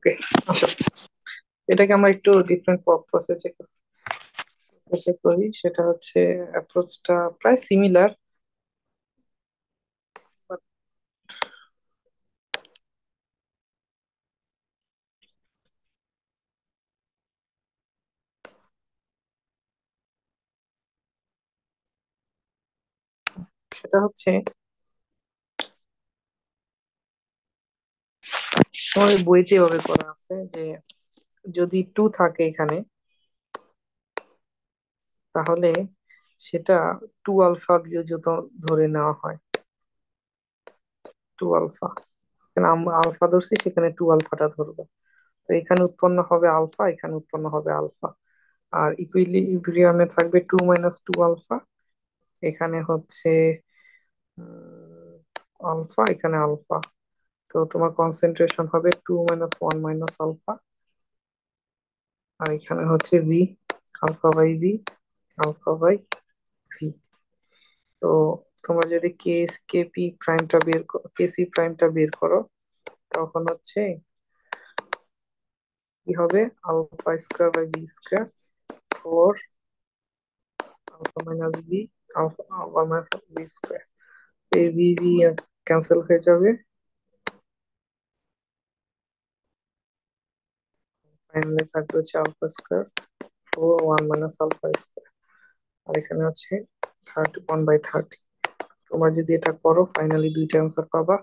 ওকে, আচ্ছা, এটাকে আমরা একটু ডিফারেন্ট প্রসেসে করি। সেটা হচ্ছে অ্যাপ্রোচটা প্রায় সিমিলার। সেটা হচ্ছে তোমাদের বইতে এভাবে করা আছে যে যদি টু থাকে এখানে, তাহলে সেটা টু আলফা বিয়োজিত ধরে নেওয়া হয়। টু আলফা, এখানে আমরা আলফা ধরছি, সেখানে টু আলফাটা ধরবো। তো এখানে উৎপন্ন হবে আলফা, এখানে উৎপন্ন হবে আলফা। আর ইকুইলিব্রিয়ামে থাকবে টু মাইনাস টু আলফা। এখানে হচ্ছে আলফা, এখানে আলফা। তো তোমার কনসেন্ট্রেশন হবে two minus one minus alpha. আর এখানে হচ্ছে V, alpha by V, alpha by V. তো তোমরা যদি কেপি প্রাইমটা কেসি প্রাইমটা বের করো, তখন হচ্ছে কি হবে, alpha square by B square, four alpha minus B, alpha alpha minus B square. এই বি বি ক্যান্সেল হয়ে যাবে। ফাইনালি থাকবে হচ্ছে alpha square, four one minus alpha square. আর এখানে হচ্ছে 31/30। তোমরা যদি এটা করো, ফাইনালি দুইটা অ্যান্সার পাবা।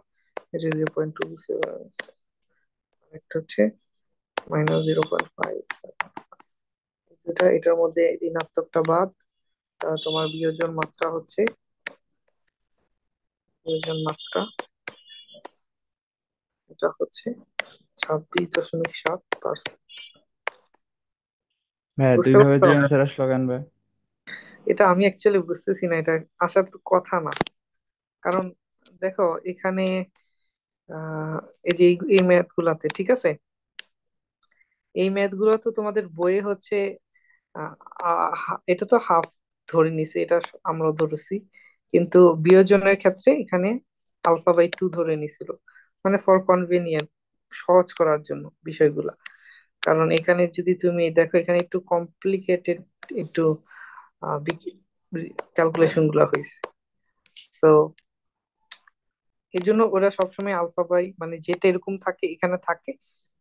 এটা 0.27, একটা হচ্ছে -0.5। এটা এটার মধ্যে ঋণাত্মকটা বাদ, তোমার বিয়োজন মাত্রা হচ্ছে, বিয়োজন মাত্রা এটা হচ্ছে 26.7%। ভাই বুঝতে দুইভাবে পারছো? দুই আনসার আসলো কেন ভাই? এটা আমি অ্যাকচুয়ালি বুঝতেছি না, এটা আসার তো কথা না। কারণ দেখো এখানে আহ এই যে এই ম্যাথ গুলাতে, ঠিক আছে, এই ম্যাথ গুলো তো তোমাদের বইয়ে হচ্ছে এটা তো হাফ ধরে নিছে, এটা আমরা ধরেছি। কিন্তু বিয়োজনের ক্ষেত্রে এখানে আলফা বাই টু ধরে নিছিল, মানে ফর কনভেনিয়েন্ট, সহজ করার জন্য বিষয়গুলা। কারণ এখানে যদি তুমি দেখো, এখানে একটু কমপ্লিকেটেড, একটু ক্যালকুলেশন গুলা হয়েছে। তো এই জন্য ওরা সবসময় আলফা বাই, মানে যেটা এরকম থাকে এখানে থাকে,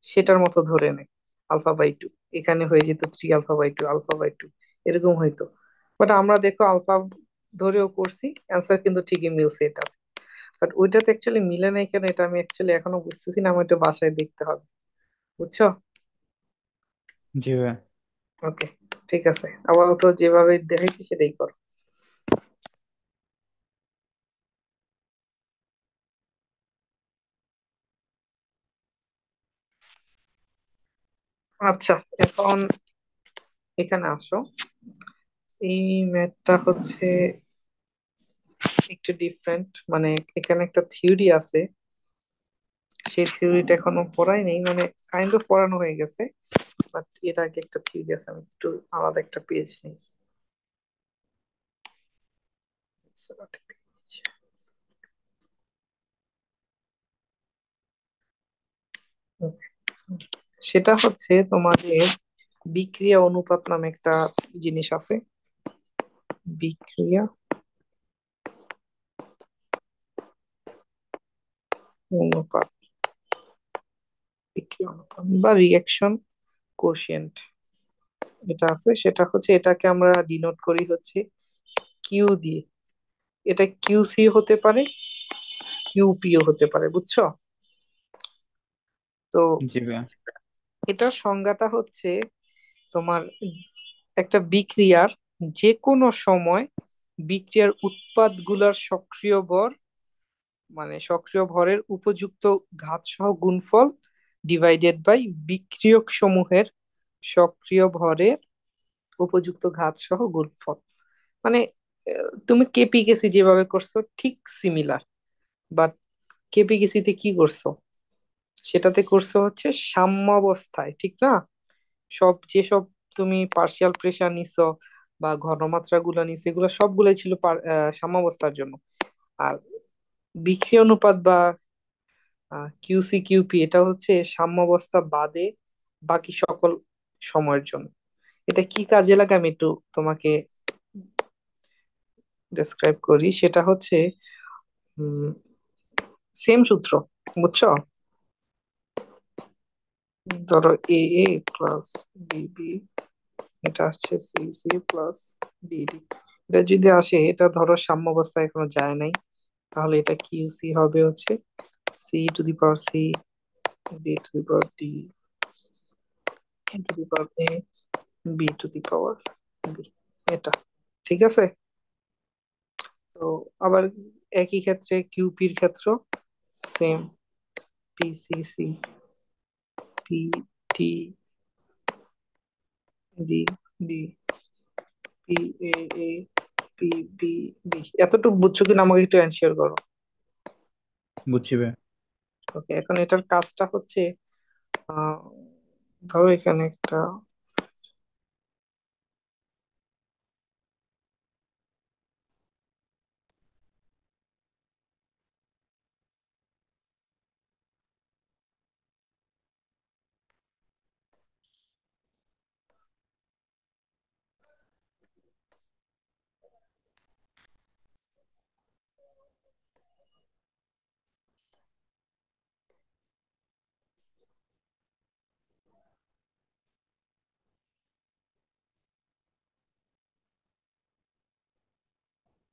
সেটার মতো ধরে নেয়। আলফা বাই টু, এখানে হয়ে যেত three alpha by two, alpha by two, এরকম হইতো। বাট আমরা দেখো আলফা ধরেও করছি, অ্যান্সার কিন্তু ঠিকই মিলছে এটা। বাট ওইটাতে অ্যাকচুয়ালি মিলে নাই কেন, এটা আমি অ্যাকচুয়ালি এখনো বুঝতেছি না। আমার এটা বাসায় দেখতে হবে, বুঝছো? জি ভাই। ওকে, ঠিক আছে, আপাতত যেভাবে দেখাইছি সেটাই করো। আচ্ছা, এখন এখানে আসো। এই ম্যাথটা হচ্ছে একটু ডিফারেন্ট, মানে এখানে একটা থিওরি আছে। সেই থিওরিটা এখনো পড়াই নেই, মানে কাইন্ড অফ পড়ানো হয়ে গেছে। বাট এর আগে একটা থিওরি আছে, আমি একটু আলাদা একটা পেজ নেই। সেটা হচ্ছে তোমাদের বিক্রিয়া অনুপাত নামে একটা জিনিস আছে। বিক্রিয়া অনুপাত, বিক্রিয়া অনুপাত বা রিয়াকশন কোশিয়েন্ট, এটা আছে। সেটা হচ্ছে, এটাকে আমরা ডিনোট করি হচ্ছে কিউ দিয়ে। এটা কিউসি হতে পারে, কিউপিও হতে পারে, বুঝছো? তো জি ভাই। এটার সংজ্ঞাটা হচ্ছে তোমার একটা বিক্রিয়ার যে কোনো সময় বিক্রিয়ার উৎপাদগুলোর সক্রিয় ভর, মানে সক্রিয় ভরের উপযুক্ত ঘাত সহ গুণফল ডিভাইডেড বাই বিক্রিয়ক সমূহের সক্রিয় ভরের উপযুক্ত ঘাত সহ গুণফল। মানে তুমি কেপিকেসি যেভাবে করছো ঠিক সিমিলার। বাট কেপিকেসিতে কি করছো, সেটাতে করছো হচ্ছে সাম্যাবস্থায়, ঠিক না? যেসব তুমি পার্শিয়াল প্রেসার নিছো বা ঘনমাত্রা গুলো নিছো, এগুলো সবগুলোই ছিল সাম্যাবস্থার জন্য। আর বিক্রিয়া অনুপাত বা কিউসি কিউপি এটা হচ্ছে সাম্যাবস্থা বাদে বাকি সকল সময়ের জন্য। এটা কি কাজে লাগে আমি একটু তোমাকে ডেসক্রাইব করি। সেটা হচ্ছে সেম সূত্র, বুঝছো? ধরো A A plus B B, এটা আসছে C C plus D D. এটা যদি আসে, এটা ধরো সাম্যাবস্থায় এখনো যায় নাই, তাহলে এটা কিউ সি হবে হচ্ছে C to the power C, D to the power D, A to the power A, B to the power B. এটা ঠিক আছে। তো আবার একই ক্ষেত্রে কিউপির ক্ষেত্র same, P C C, P T, D D, P A A, P B B. এতটুকু বুঝছো কিনা আমাকে একটু অ্যানসিওর করো। বুঝছি ভাই। ওকে, এখন এটার কাজটা হচ্ছে আহ ধরো এখানে একটা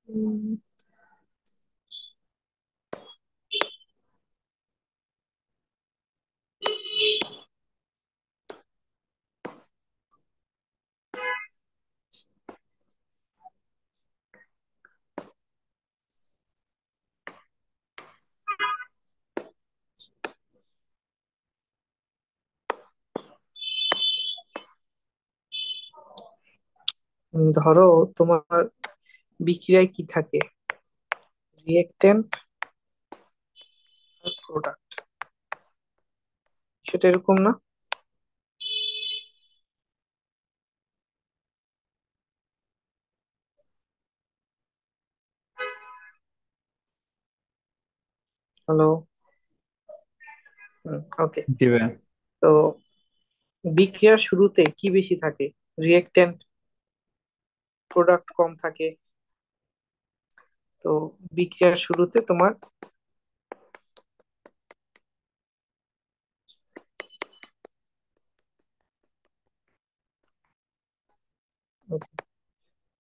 উম, ধরো তোমার বিক্রিয়ায় কি থাকে, রিয়েক্টেন্ট আর প্রোডাক্ট, সেটা এরকম না? হ্যালো? ওকে। জি ভাই। তো বিক্রিয়ার শুরুতে কি বেশি থাকে, রিয়েক্টেন্ট, প্রোডাক্ট কম থাকে। তো বিক্রিয়ার শুরুতে তোমার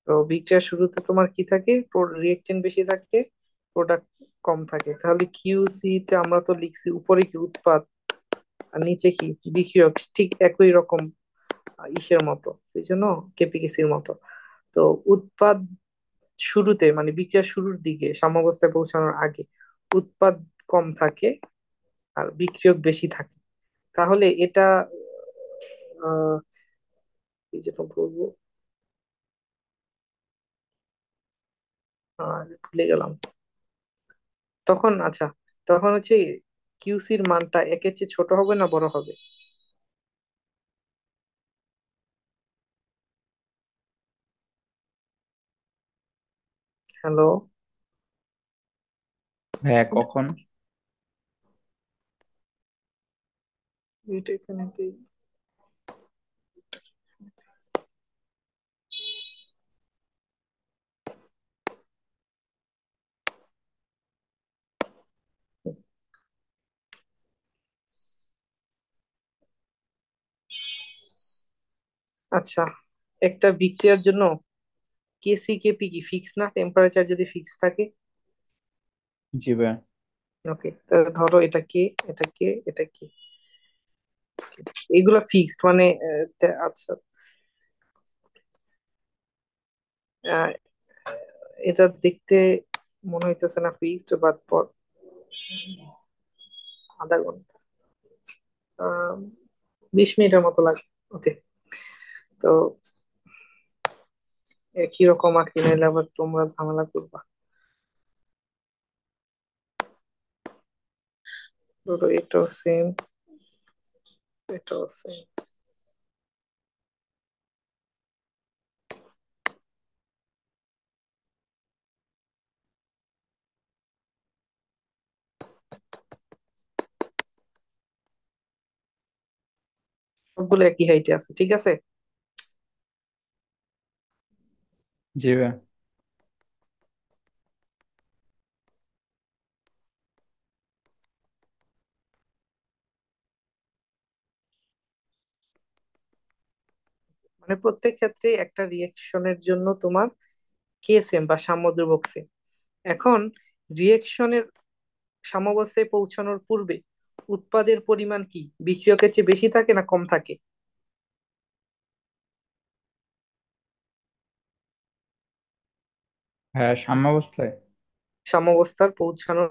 তো বিক্রিয়ার শুরুতে তোমার কি থাকে, রিয়েক্টেন্ট বেশি থাকে, প্রোডাক্ট কম থাকে। তাহলে কিউসি তে আমরা তো লিখছি উপরে কি উৎপাদ আর নিচে কি বিক্রিয়ক, ঠিক একই রকম ইসের মতো, এই জন্য কেপিকেসির মতো। তো উৎপাদ শুরুতে মানে বিক্রিয়ার শুরুর দিকে সাম্যাবস্থায় পৌঁছানোর আগে উৎপাদ কম থাকে আর বিক্রিয়ক বেশি থাকে। তাহলে এটা আহ কি যেটা বলবো, ভুলে গেলাম। তখন আচ্ছা, তখন হচ্ছে কিউসির মানটা একের চেয়ে ছোট হবে না বড় হবে? হ্যালো? হ্যাঁ, কখন? এটা এখানে দিই। আচ্ছা, একটা বিক্রিয়ার জন্য কেসি কেপি কি ফিক্স না, টেম্পারেচার যদি ফিক্স থাকে? জি ভাই। ওকে, তাহলে ধরো এটা কে, এটা কে, এটা কে, এগুলা ফিক্সড মানে আচ্ছা, আহ, এটা দেখতে মনে হইতেছে না ফিক্সড, বাট পর আধা ঘন্টা, 20 মিনিটের মতো লাগে। ওকে। তো একই রকম আঁকি নাইলে আবার তোমরা ঝামেলা করবা। ধরো এটাও সেম, এটাও সেম। সবগুলো একই হাইটে আছে, ঠিক আছে। জি ভাই। মানে প্রত্যেক ক্ষেত্রে একটা রিয়েকশনের জন্য তোমার কে সেম বা সাম্যদ্রব্যক সেম। এখন রিয়েকশনের সাম্যাবস্থায় পৌঁছানোর পূর্বে উৎপাদের পরিমাণ কি বিক্রিয়কের চেয়ে বেশি থাকে না কম থাকে? হ্যাঁ, সাম্যাবস্থায়। সাম্যাবস্থার পৌঁছানোর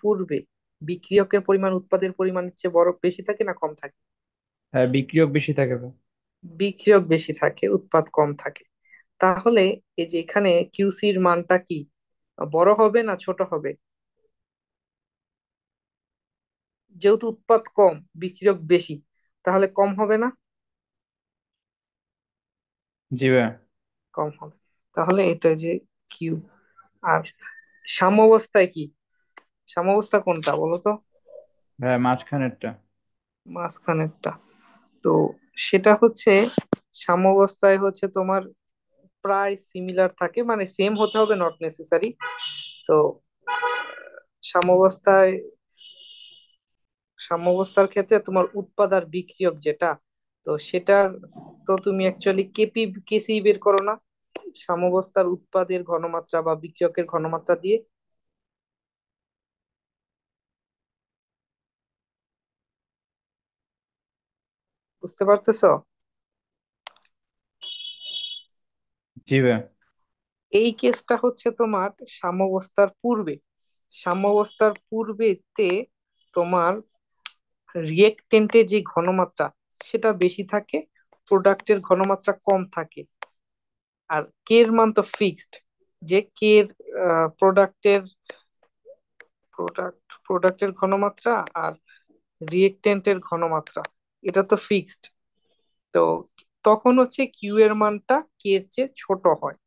পূর্বে বিক্রিয়কের পরিমাণ উৎপাদের পরিমাণের চেয়ে বড় বেশি থাকে না কম থাকে? হ্যাঁ, বিক্রিয়ক বেশি থাকে ভাই। বিক্রিয়ক বেশি থাকে, উৎপাদ কম থাকে। তাহলে এই যে এখানে কিউসির মানটা কি বড় হবে না ছোট হবে? যেহেতু উৎপাদ কম, বিক্রিয়ক বেশি, তাহলে কম হবে না? জি ভাই। কম হবে। তাহলে এটা যে কিউ। আর সাম্যাবস্থায় কি, সাম্যাবস্থা কোনটা বলো তো? হ্যাঁ, মাঝখানেরটা। মাঝখানেরটা। তো সেটা হচ্ছে সাম্যাবস্থায় হচ্ছে তোমার প্রায় সিমিলার থাকে, মানে সেম হতে হবে নট নেসেসারি। তো সাম্যাবস্থায়, সাম্যাবস্থার ক্ষেত্রে তোমার উৎপাদ আর বিক্রিয়ক যেটা, তো সেটার তো তুমি অ্যাকচুয়ালি কেপি কেসি বের করো না সাম্যাবস্থার উৎপাদের ঘনমাত্রা বা বিক্রিয়কের ঘনমাত্রা দিয়ে? বুঝতে পারতেছো? জি ভাই। এই কেসটা হচ্ছে তোমার সাম্যাবস্থার পূর্বে। সাম্যাবস্থার পূর্বেতে তোমার রিয়েকটেন্টের যে ঘনমাত্রা সেটা বেশি থাকে, প্রোডাক্টের ঘনমাত্রা কম থাকে। আর কে এর মান তো ফিক্সড, যে কে এর প্রোডাক্টের প্রোডাক্টের ঘনমাত্রা আর রিয়েকটেন্টের ঘনমাত্রা এটা তো ফিক্সড। তো তখন হচ্ছে কিউ এর মানটা কে এর চেয়ে ছোট হয়।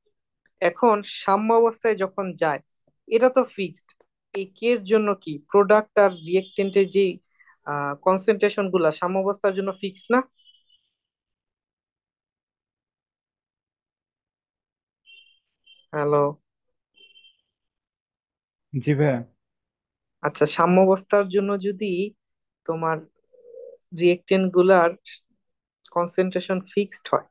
এখন সাম্য অবস্থায় যখন যায়, এটা তো ফিক্সড। এই কে এর জন্য কি প্রোডাক্ট আর রিয়েকটেন্টের যে কনসেন্ট্রেশন গুলা সাম্য অবস্থার জন্য ফিক্সড না? হ্যালো? জি ভাই। আচ্ছা, সাম্য অবস্থার জন্য যদি তোমার রিয়েকটেন্ট গুলার কনসেন্ট্রেশন ফিক্সড হয়,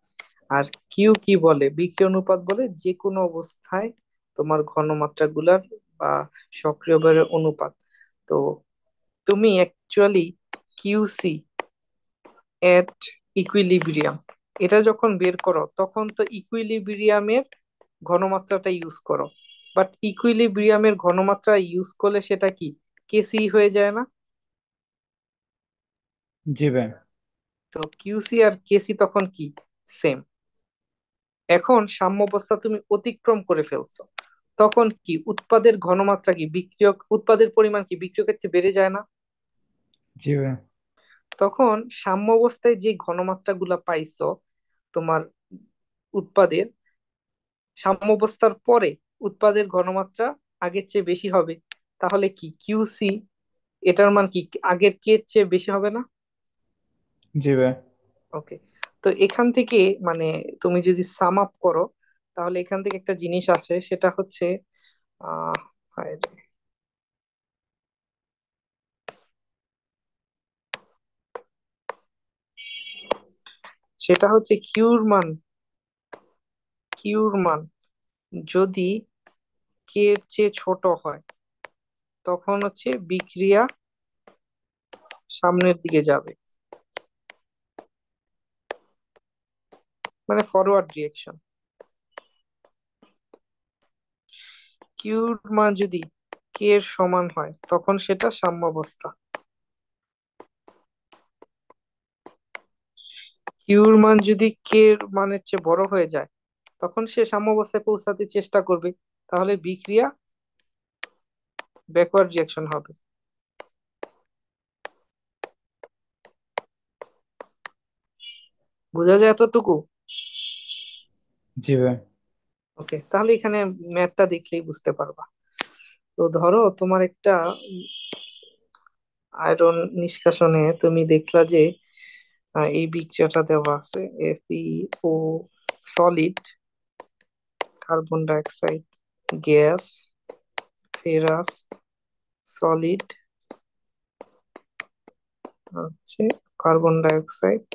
আর কিউ কি বলে, বিক্রিয়া অনুপাত বলে যে কোনো অবস্থায় তোমার ঘনমাত্রা গুলার বা সক্রিয় ভরের অনুপাত। তো তুমি অ্যাকচুয়ালি কিউসি এট ইকুইলিব্রিয়াম এটা যখন বের করো তখন তো ইকুইলিব্রিয়ামের ঘনমাত্রাটা ইউজ করো। বাট ইকুইলিব্রিয়ামের ঘনমাত্রা ইউজ করলে সেটা কি কেসি হয়ে যায় না? জি ভাই। তো কিউসি আর কেসি তখন কি সেম। এখন সাম্যাবস্থা তুমি অতিক্রম করে ফেলছো, তখন কি উৎপাদের ঘনমাত্রা কি বিক্রিয়ক উৎপাদের পরিমাণ কি বিক্রিয়কের চেয়ে বেড়ে যায় না? জি ভাই। তখন সাম্যাবস্থায় যে ঘনমাত্রা গুলা পাইছো তোমার উৎপাদের, সাম্যাবস্থার পরে উৎপাদের ঘনমাত্রা আগের চেয়ে বেশি হবে। তাহলে কি কিউসি এটার মান কি আগের কে এর চেয়ে বেশি হবে না? জি ভাই। ওকে। তো এখান থেকে মানে তুমি যদি সাম আপ করো, তাহলে এখান থেকে একটা জিনিস আসে, সেটা হচ্ছে আহ হায় রে। সেটা হচ্ছে কিউর মান যদি কে এর চেয়ে ছোট হয়, তখন হচ্ছে বিক্রিয়া সামনের দিকে যাবে, মানে ফরওয়ার্ড রিয়েকশন। কিউর মান যদি কে এর সমান হয় তখন সেটা সাম্যাবস্থা। কিউর মান যদি কে এর মানের চেয়ে বড় হয়ে যায় তখন সে সাম্যাবস্থায় পৌঁছাতে চেষ্টা করবে, তাহলে বিক্রিয়া ব্যাকওয়ার্ড রিয়েকশন হবে। বোঝা যায় এতটুকু? জি ভাই। ওকে, তাহলে এখানে ম্যাথটা দেখলেই বুঝতে পারবা। তো ধরো তোমার একটা আয়রন নিষ্কাশনে তুমি দেখলা যে এই বিক্রিয়াটা দেওয়া আছে FeO, solid, carbon dioxide gas, ferrous solid হচ্ছে কার্বন ডাইঅক্সাইড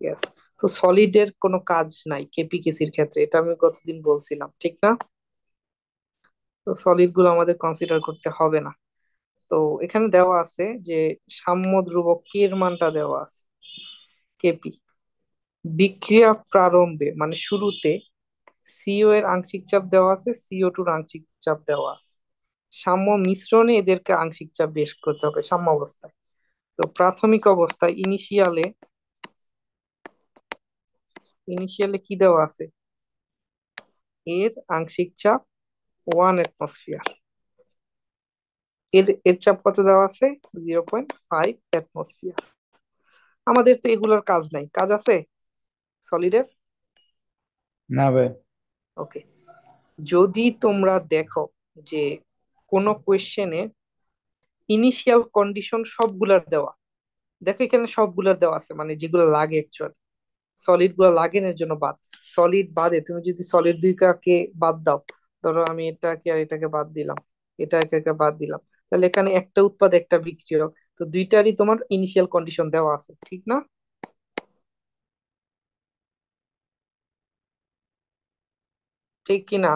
গ্যাস। তো সলিডের কোনো কাজ নাই কেপিকেসির ক্ষেত্রে, এটা আমি গতদিন বলছিলাম, ঠিক না? তো সলিড গুলো আমাদের কনসিডার করতে হবে না। তো এখানে দেওয়া আছে যে সাম্য ধ্রুবক কে এর মানটা দেওয়া আছে কেপি। বিক্রিয়া প্রারম্ভে মানে শুরুতে সিও এর আংশিক চাপ দেওয়া আছে, CO2 এর আংশিক চাপ দেওয়া আছে। সাম্য মিশ্রণে এদেরকে আংশিক চাপ বেশ করতে হবে সাম্য অবস্থায়। তো প্রাথমিক অবস্থায় ইনিশিয়ালে কি দেওয়া আছে? এর আংশিক চাপ 1 অ্যাটমসফিয়ার। এর এর চাপ কত দেওয়া আছে? 0.5 অ্যাটমসফিয়ার। আমাদের তো এগুলোর কাজ নাই, কাজ আছে সলিডের? না ভাই। ওকে। যদি তোমরা দেখো যে কোনো কোয়েশ্চেনে ইনিশিয়াল কন্ডিশন সবগুলার দেওয়া, দেখো এখানে সবগুলার দেওয়া আছে, মানে যেগুলো লাগে অ্যাকচুয়ালি, সলিড গুলো লাগেন এর জন্য বাদ। সলিড বাদে তুমি যদি সলিড দুইটাকে বাদ দাও, ধরো আমি এটাকে আর এটাকে বাদ দিলাম, এটা এটাকে বাদ দিলাম, তাহলে এখানে একটা উৎপাদ একটা বিক্রিয়ক, তো দুইটারই তোমার ইনিশিয়াল কন্ডিশন দেওয়া আছে, ঠিক না? ঠিক কি না?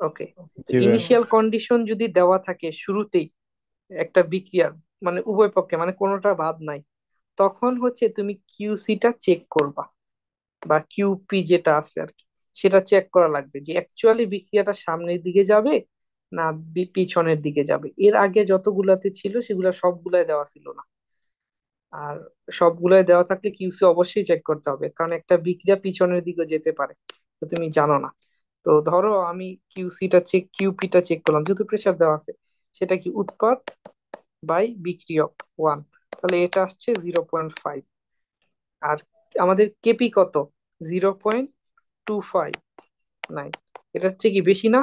ওকে। তো জি ভাই। ইনিশিয়াল কন্ডিশন যদি দেওয়া থাকে শুরুতেই একটা বিক্রিয়ার, মানে উভয় পক্ষে, মানে কোনোটা বাদ নাই, তখন হচ্ছে তুমি কিউসিটা চেক করবা, বা কিউপি যেটা আছে আর কি, সেটা চেক করা লাগবে যে অ্যাকচুয়ালি বিক্রিয়াটা সামনের দিকে যাবে না পিছনের দিকে যাবে। এর আগে যতগুলাতে ছিল সেগুলা সবগুলাই দেওয়া ছিল না। আর সবগুলাই দেওয়া থাকলে কিউসি অবশ্যই চেক করতে হবে, কারণ একটা বিক্রিয়া পিছনের দিকে যেতে পারে, তো তুমি জানো না। তো ধরো আমি কিউপিটা চেক করলাম, যেহেতু প্রেসার দেওয়া আছে, সেটা কি উৎপাদ বাই বিক্রিয়ক 1, তাহলে এটা আসছে 0.5। আর আমাদের কেপি কত? 0.259। এটা হচ্ছে কি বেশি না?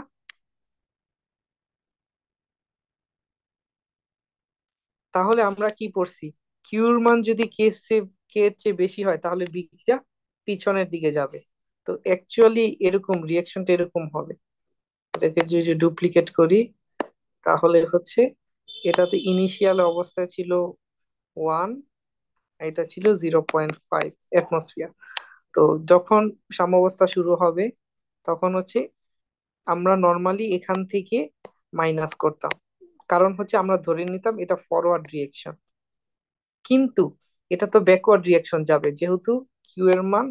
তাহলে আমরা কি পড়ছি? কিউর মান যদি কে এর চেয়ে বেশি হয় তাহলে বিক্রিয়া পিছনের দিকে যাবে। তো অ্যাকচুয়ালি এরকম রিয়াকশনটা এরকম হবে। এটাকে যদি ডুপ্লিকেট করি তাহলে হচ্ছে, এটাতে ইনিশিয়াল অবস্থায় ছিল 1, এটা ছিল 0.5 অ্যাটমসফিয়ার। তো যখন সাম্যাবস্থা শুরু হবে তখন হচ্ছে আমরা নর্মালি এখান থেকে মাইনাস করতাম, কারণ হচ্ছে আমরা ধরে নিতাম এটা ফরওয়ার্ড রিয়েকশন, কিন্তু এটা তো ব্যাকওয়ার্ড রিয়াকশন যাবে, যেহেতু কিউ এর মান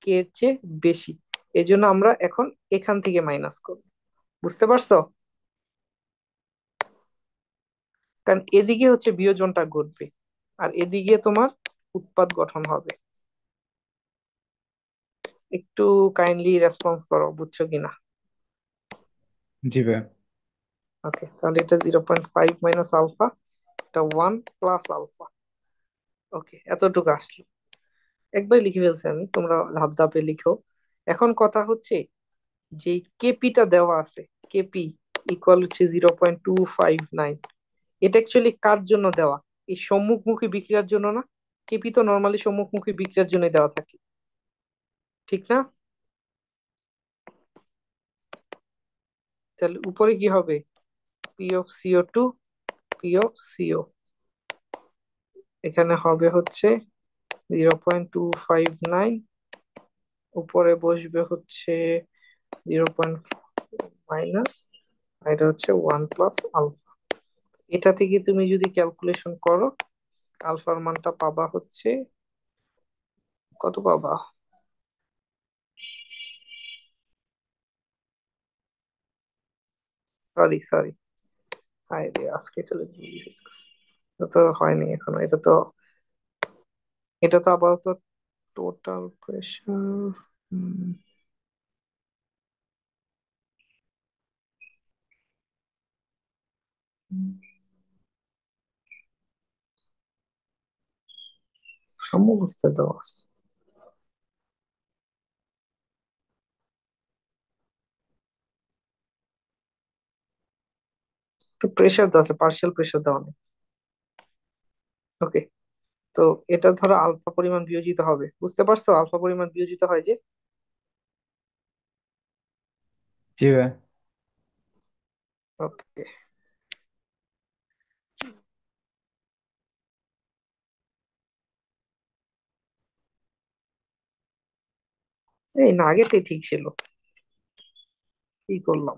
কে এর চেয়ে বেশি। এই জন্য আমরা এখন এখান থেকে মাইনাস করব। বুঝতে পারছো? কারণ এদিকে হচ্ছে বিয়োজনটা ঘটবে, আর এদিকে তোমার উৎপাদ গঠন হবে। একটু কাইন্ডলি রেসপন্স করো, বুঝছো কিনা? জি ভাই। ওকে, তাহলে এটা 0.5 মাইনাস আলফা, এটা 1 প্লাস আলফা। ওকে, এতটুকু আসলো। একবার লিখে ফেলছি আমি, তোমরা ধাপ ধাপে লিখো। এখন কথা হচ্ছে যে কেপিটা দেওয়া আছে, কেপি ইকুয়াল হচ্ছে 0.259, এটা অ্যাকচুয়ালি কার জন্য দেওয়া? এই সম্মুখমুখী বিক্রিয়ার জন্য না? কেপি তো নর্মালি সম্মুখমুখী বিক্রিয়ার জন্য দেওয়া থাকে, ঠিক না? তাহলে উপরে কি হবে? P of CO2, P of CO, এখানে হবে হচ্ছে 0.259, উপরে বসবে হচ্ছে 0. মাইনাস, এটা হচ্ছে 1 প্লাস আলফা। এটা থেকে তুমি যদি ক্যালকুলেশন করো, আলফার মানটা পাবা হচ্ছে, কত পাবা? সরি সরি, হায় রে, আজকে এটা লিখে ফেলতেছি। এটা তো হয়নি এখনো, এটা তো আপাতত টোটাল প্রেশার। সমস্ত দেওয়া আছে, তো প্রেশার দেওয়া আছে, পার্শিয়াল প্রেশার দেওয়া নেই। ওকে। তো এটা ধরো আলফা পরিমাণ বিয়োজিত হবে, বুঝতে পারছো আলফা পরিমাণ বিয়োজিত হয় যে। জি ভাই। ওকে। এই না, আগেটাই ঠিক ছিল, কি করলাম।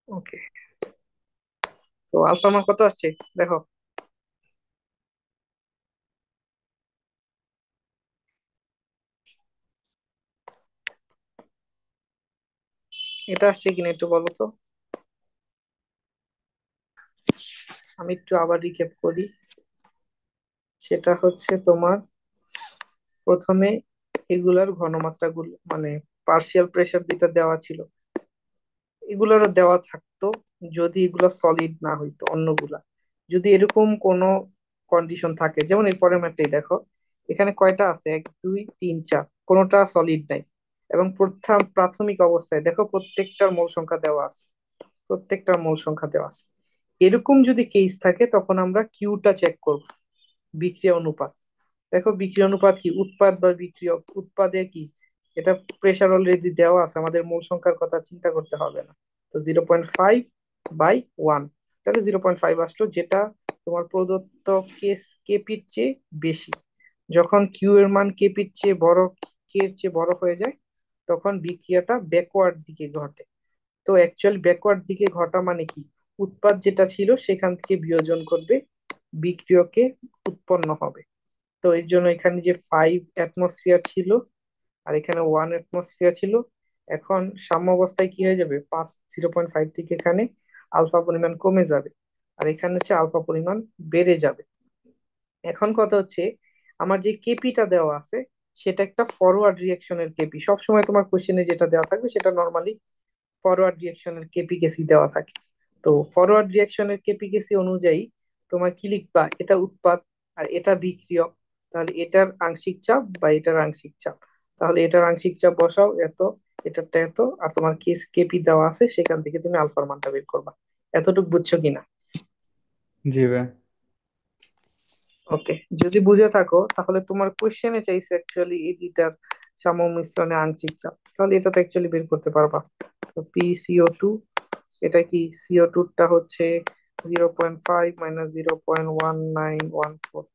ওকে। তো আলফা মান কত আসছে দেখো। এটা আসছে কিনা একটু বলো তো। আমি একটু আবার রিক্যাপ করি। সেটা হচ্ছে তোমার প্রথমে এগুলার ঘনমাত্রাগুলো মানে পার্শিয়াল প্রেসার যেটা দেওয়া ছিল, এগুলোরও দেওয়া থাকতো যদি এগুলা সলিড না হইতো অন্যগুলা। যদি এরকম কোনো কন্ডিশন থাকে, যেমন এর পরের ম্যাটটাই দেখো, এখানে কয়টা আছে, 1 2 3 4, কোনোটা সলিড নাই। এবং প্রথম প্রাথমিক অবস্থায় দেখো প্রত্যেকটার মোল সংখ্যা দেওয়া আছে, প্রত্যেকটার মোল সংখ্যা দেওয়া আছে। এরকম যদি কেস থাকে তখন আমরা কিউটা চেক করব, বিক্রিয়া অনুপাত। দেখো বিক্রিয়া অনুপাত কি, উৎপাদ বা বিক্রিয়ক উৎপাদে কি, এটা প্রেসার অলরেডি দেওয়া আছে, আমাদের মূল সংখ্যার কথা চিন্তা করতে হবে না। তো 0.5/1, তাহলে 0.5 আসলো, যেটা তোমার প্রদত্ত কেস কেপির চেয়ে বেশি। যখন কিউ এর মান কেপির চেয়ে বড়, কে এর চেয়ে বড় হয়ে যায়, তখন বিক্রিয়াটা ব্যাকওয়ার্ড দিকে ঘটে। তো অ্যাকচুয়াল ব্যাকওয়ার্ড দিকে ঘটা মানে কি, উৎপাদ যেটা ছিল সেখান থেকে বিয়োজন করবে, বিক্রিয়কে উৎপন্ন হবে। তো এর জন্য এখানে যে 5 অ্যাটমসফিয়ার ছিল আর এখানে 1 অ্যাটমসফিয়ার ছিল, এখন সাম্য অবস্থায় কি হয়ে যাবে, 0.5 থেকে এখানে আলফা পরিমাণ কমে যাবে, আর এখানে হচ্ছে আলফা পরিমাণ বেড়ে যাবে। এখন কথা হচ্ছে, আমার যে কেপিটা দেওয়া আছে সেটা একটা ফরওয়ার্ড রিয়াকশনের কেপি, সবসময় তোমার কোশ্চেনে যেটা দেওয়া থাকবে সেটা নর্মালি ফরওয়ার্ড রিয়াকশনের কেপিকেসি দেওয়া থাকে। তো ফরওয়ার্ড রিয়াকশনের কেপিকেসি অনুযায়ী তোমার কি লিখবা, এটা উৎপাদ আর এটা বিক্রিয়ক, তাহলে এটার আংশিক চাপ বা এটার আংশিক চাপ, তাহলে এটার আংশিক চাপ বসাও এত, এটারটা এত, আর তোমার কেস কেপি দেওয়া আছে সেখান থেকে তুমি আলফার মানটা বের করবা। এতটুকু বুঝছো কিনা? জি ভাই। ওকে। যদি বুঝে থাকো তাহলে তোমার কোশ্চেনে চাইছে অ্যাকচুয়ালি এই দুইটার সাম্য মিশ্রণে আংশিক চাপ, তাহলে এটা তো অ্যাকচুয়ালি বের করতে পারবা। তো PCO2, এটা কি, CO2 টা হচ্ছে 0.5 - 0.1914,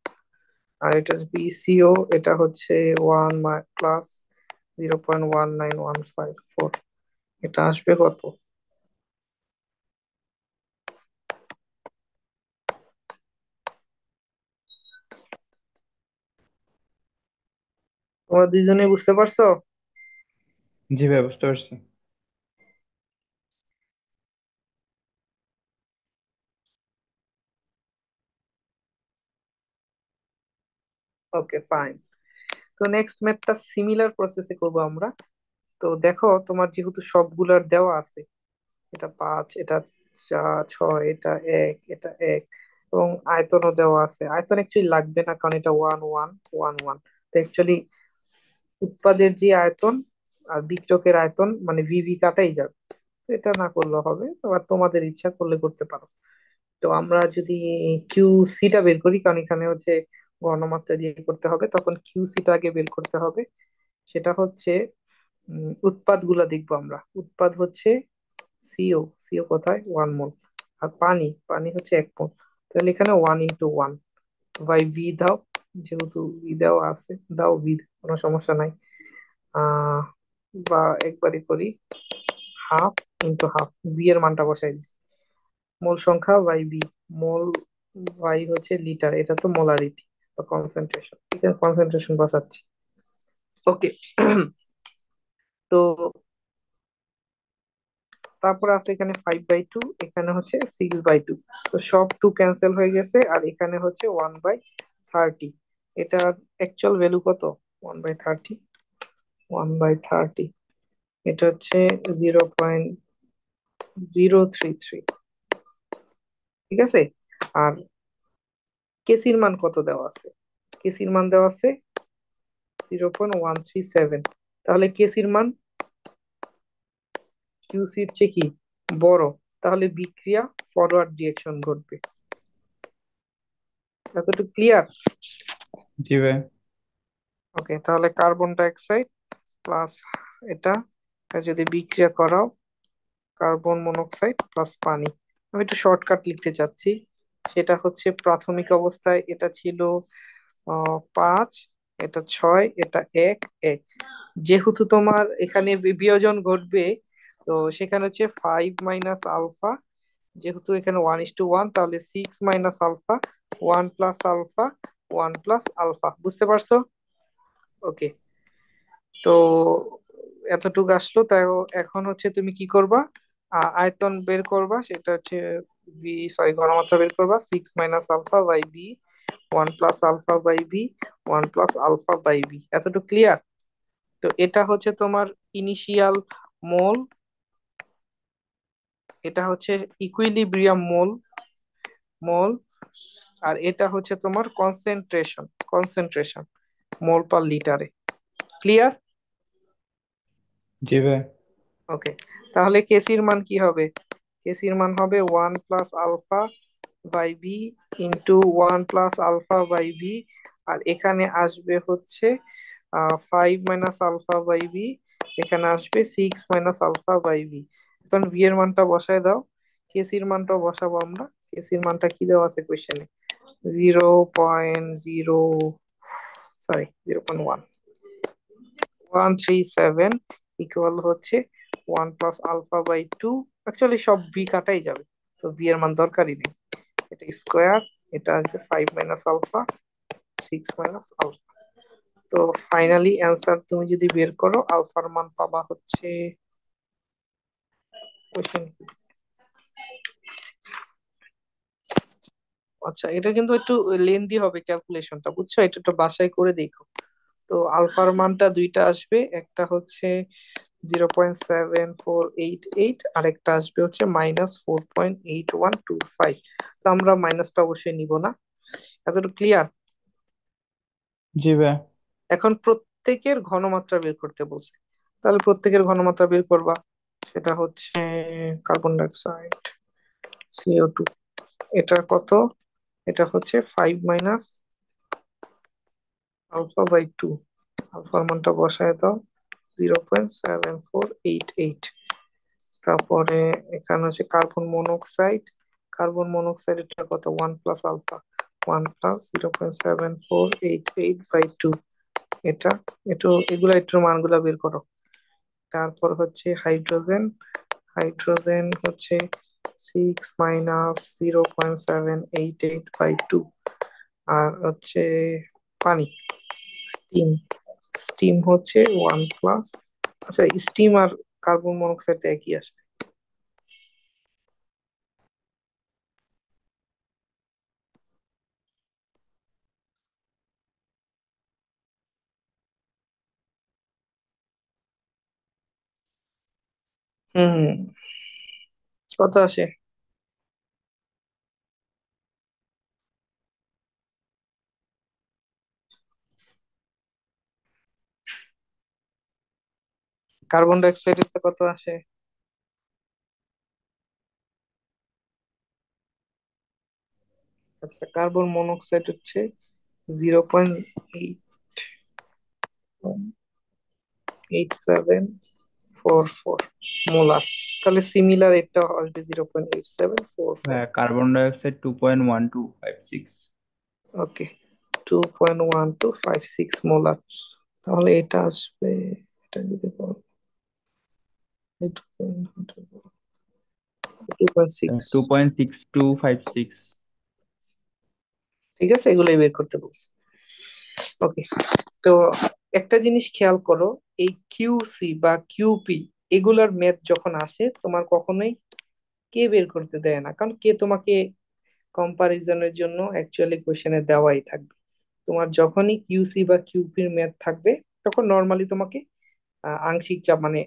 আর এটা BCO, এটা হচ্ছে 1 + 0.19154, এটা আসবে কত? তোমরা দুইজনেই বুঝতে পারছো? জি ভাই, বুঝতে পারছি। Okay fine. তো নেক্সট ম্যাথটা সিমিলার প্রসেসে করবো আমরা। তো দেখো তোমার যেহেতু সবগুলার দেওয়া আছে, এটা 5, এটা 4 6, এটা 1, এটা 1, এবং আয়তনও দেওয়া আছে। আয়তন অ্যাকচুয়ালি লাগবে না কারণ এটা 1 1 1 1। তো অ্যাকচুয়ালি উৎপাদের যে আয়তন আর বিক্রয়কের আয়তন মানে ভিভি কাটাই যাবে, তো এটা না করলেও হবে, আবার তোমাদের ইচ্ছা করলে করতে পারো। তো আমরা যদি কিউ সিটা বের করি, কারণ এখানে হচ্ছে ঘনমাত্রা দিয়ে করতে হবে, তখন কিউ সিটা আগে বের করতে হবে। সেটা হচ্ছে উৎপাদ গুলা দেখবো আমরা। উৎপাদ হচ্ছে সিও, সিও কোথায়, 1 মোল। আর পানি, পানি হচ্ছে 1 মোল। তাহলে এখানে 1 × 1 বাই ভি দাও, যেহেতু ভি দেওয়া আছে দাও ভি, কোনো সমস্যা নাই। আহ বা একবারই করি, 1/2 × 1/2, বি এর মানটা বসাই দিচ্ছি, মোল সংখ্যা বাই বি। মোল বাই হচ্ছে লিটার, এটা তো মোলারিটি বা কনসেন্ট্রেশন, ঠিক আছে, কনসেন্ট্রেশন বসাচ্ছি। ওকে। তো তারপর আছে এখানে 5/2, এখানে হচ্ছে 6/2। তো সব টু ক্যান্সেল হয়ে গেছে, আর এখানে হচ্ছে 1/30। এটার অ্যাকচুয়াল ভ্যালু কত, 1/30, 1/30, এটা হচ্ছে 0.033, ঠিক আছে। আর কেসির মান কত দেওয়া আছে, কেসির মান দেওয়া আছে 0.137, তাহলে কেসির মান কিউসির চেয়ে কি বড়, তাহলে বিক্রিয়া ফরওয়ার্ড ডিরেকশন ঘটবে। এতটুকু ক্লিয়ার? জি ভাই। ওকে, তাহলে কার্বন ডাই অক্সাইড প্লাস এটা, এটা যদি বিক্রিয়া করাও, কার্বন মনোক্সাইড প্লাস পানি। আমি একটু শর্টকাট লিখতে চাচ্ছি। সেটা হচ্ছে প্রাথমিক অবস্থায় এটা ছিল 5, এটা 6, এটা 1 1। যেহেতু তোমার এখানে বিয়োজন ঘটবে, তো সেখানে হচ্ছে 5 - আলফা। যেহেতু এখানে 1:1, তাহলে 6 - আলফা, 1 + আলফা, 1 + আলফা। বুঝতে পারছো? ওকে। তো এতটুকু আসলো। তাই এখন হচ্ছে তুমি কি করবা, আয়তন বের করবা। সেটা হচ্ছে বি, সরি, ঘনমাত্রা বের করবা। 6 - আলফা/বি, 1 + আলফা/বি, 1 + আলফা/বি। এতটুকু ক্লিয়ার? তো এটা হচ্ছে তোমার ইনিশিয়াল মোল, এটা হচ্ছে ইকুইলিব্রিয়াম মোল, মোল। আর এটা হচ্ছে তোমার কনসেন্ট্রেশন, কনসেন্ট্রেশন মোল পার লিটারে। ক্লিয়ার? জি ভাই। ওকে। তাহলে কেসির মান কি হবে? কেসির মান হবে 1 + আলফা/বি ইন্টু 1 + আলফা/বি। আর এখানে আসবে হচ্ছে 5 - আলফা/বি, এখানে আসবে 6 - আলফা/বি। এখন বি এর মানটা বসায় দাও, কেসির মানটাও বসাবো আমরা। কেসির মানটা কি দেওয়া আছে কোয়েশ্চেনে? 0.0, সরি, 0.1137 ইকুয়াল হচ্ছে 1 + আলফা/2। অ্যাকচুয়ালি সব বি কাটাই যাবে, তো বি এর মান দরকারই নেই। এটা স্কোয়ার, এটা আসবে 5 - আলফা, 6 - আলফা। তো ফাইনালি অ্যান্সার তুমি যদি বের করো, আলফার মান পাবা হচ্ছে, কোশ্চেন, আচ্ছা এটা কিন্তু একটু লেন্দি হবে ক্যালকুলেশনটা, বুঝছো? এটা একটু বাসায় করে দেখো। তো আলফার মানটা দুইটা আসবে, একটা হচ্ছে 0.7488, আরেকটা আসবে হচ্ছে -4.8125। তো আমরা মাইনাসটা অবশ্যই নিব না। এতটুকু ক্লিয়ার? জি ভাই। এখন প্রত্যেকের ঘনমাত্রা বের করতে বলছে, তাহলে প্রত্যেকের ঘনমাত্রা বের করবা। সেটা হচ্ছে কার্বন ডাইঅক্সাইড, CO2, এটা কত? এটা হচ্ছে 5 - আলফা/2। আলফার মানটা বসায় দাও, 0.7488। তারপরে এখানে হচ্ছে কার্বন মনোক্সাইড, কার্বন মনোক্সাইড এটা কত? 1 + আলফা, 1 + 0.7488/2। এটা, একটু এগুলা একটু মানগুলা বের করো। তারপর হচ্ছে হাইড্রোজেন, হাইড্রোজেন হচ্ছে 6 - 0.788/2। আর হচ্ছে পানি, স্টিম, স্টিম হচ্ছে 1 প্লাস, আচ্ছা স্টিম আর কার্বন মনোক্সাইড একই আসবে। হুম, কত আসে? কার্বন ডাই অক্সাইডের কত আসে? আচ্ছা, কার্বন মনোক্সাইড হচ্ছে 0.8744 মোলার। তাহলে সিমিলার এটা আসবে 0.8744। হ্যাঁ, কার্বন ডাই অক্সাইড 2.1256। ওকে, 2.1256 মোলার। তাহলে এটা আসবে, এটা যদি 2.6। 2.6256। ঠিক আছে, এগুলোই বের করতে বলছি। ওকে। তো একটা জিনিস খেয়াল করো, এই কিউসি বা কিউপি এগুলার ম্যাথ যখন আসে, তোমার কখনোই কে বের করতে দেয় না, কারণ কে তোমাকে কম্পারিজনের জন্য অ্যাকচুয়ালি কোশ্চেনে দেওয়াই থাকবে। তোমার যখনই কিউসি বা কিউপির ম্যাথ থাকবে, তখন নর্মালি তোমাকে আংশিক চাপ মানে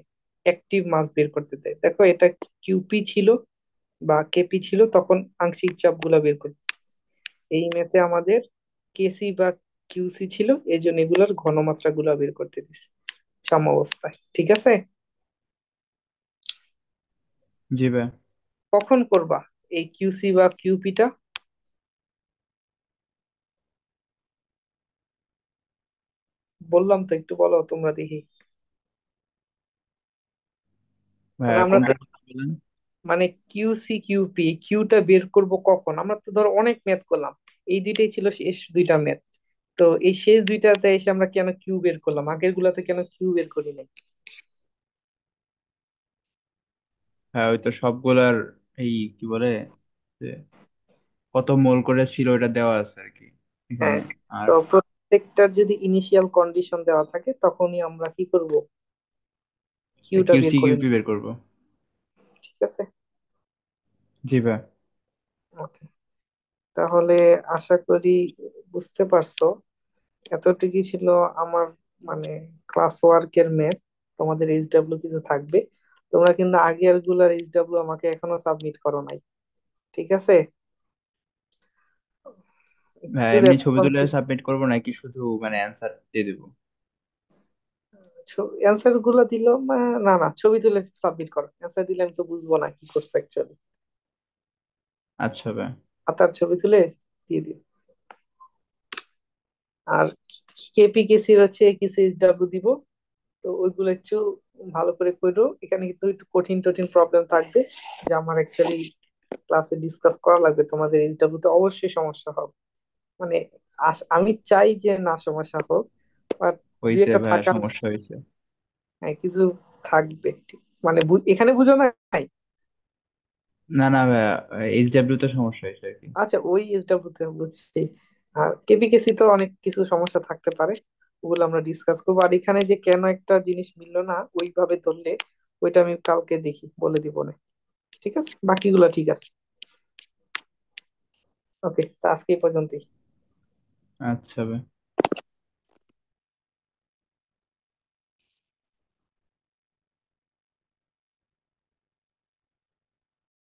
অ্যাক্টিভ মাস বের করতে দেয়। দেখো এটা কিউপি ছিল বা কেপি ছিল, তখন আংশিক চাপ গুলা বের করতে দিচ্ছে। এই ম্যাথে আমাদের কেসি বা কিউসি ছিল, এই জন্য এগুলার ঘনমাত্রা গুলা বের করতে দিচ্ছে সাম্যাবস্থায়। ঠিক আছে? জি ভাই। কখন করবা এই কিউসি বা কিউপিটা? বললাম তো, একটু বলো তোমরা দেখি। মানে ভাইয়া আমরা তো কোনটার কথা বলেন? মানে কিউসি কিউপি, কিউটা বের করব কখন? আমরা তো ধরো অনেক ম্যাথ করলাম, এই দুইটাই ছিল শেষ দুইটা ম্যাথ। তো এই শেষ দুইটাতে এসে আমরা কেন কিউ বের করলাম, আগের গুলাতে কেন কিউ বের করি নাই? হ্যাঁ, ওই তো সবগুলার এই কি বলে যে কত মোল করে ছিল ওটা দেওয়া আছে আর কি হ্যাঁ, এখানে। আর তো প্রত্যেকটার যদি ইনিশিয়াল কন্ডিশন দেওয়া থাকে তখনই আমরা কি করব, কিউটা বের কিউসি করে কিউপি নিব। বের করব। ঠিক আছে। জি ভাই। ওকে, তাহলে আশা করি বুঝতে পারছো। এতটুকুই ছিল আমার মানে ক্লাস ওয়ার্কের ম্যাথ। তোমাদের এইচডব্লিউ কিছু থাকবে, তোমরা কিন্তু আগের গুলার এইচডব্লিউ আমাকে এখনো সাবমিট করো নাই। ঠিক আছে, ভাই একটু এমনি ছবি তুলে রেসপন্সিভ। সাবমিট করবো নাকি শুধু মানে অ্যান্সার দিয়ে দেবো? অ্যান্সার গুলো দিল, না না, ছবি তুলে সাবমিট করো, অ্যান্সার দিলে আমি তো বুঝবো না কি করছে অ্যাকচুয়ালি। আচ্ছা ভাই। খাতার ছবি তুলে দিয়ে দিও। আর কেপিকেসির হচ্ছে কিছু এইচডব্লিউ দিব, তো ওইগুলো একটু ভালো করে করো। এখানে কিন্তু একটু কঠিন টঠিন প্রবলেম থাকবে, যে আমার অ্যাকচুয়ালি ক্লাসে ডিসকাস করা লাগবে। তোমাদের এইচডব্লিউ তে অবশ্যই সমস্যা হবে, মানে আমি চাই যে না সমস্যা হোক, বাট দুই হয়েছে একটা ভাইয়া, থাকার, সমস্যা হয়েছে। হ্যাঁ, কিছু থাকবে ঠিক। মানে এখানে বুঝো নাই। না না ভাইয়া, এইচডাব্লিউ তে সমস্যা হয়েছে আর কি। আচ্ছা, ওই এইচডব্লিউ তে বুঝছি। আর কেপিকেসি তো অনেক কিছু সমস্যা থাকতে পারে, ওগুলো আমরা ডিসকাস করবো। আর এখানে যে কেন একটা জিনিস মিললো না ওইভাবে ধরলে, ওইটা আমি কালকে দেখি বলে দিব না। ঠিক আছে, বাকিগুলো ঠিক আছে। ওকে, তা আজকে এই পর্যন্তই। আচ্ছা ভাই।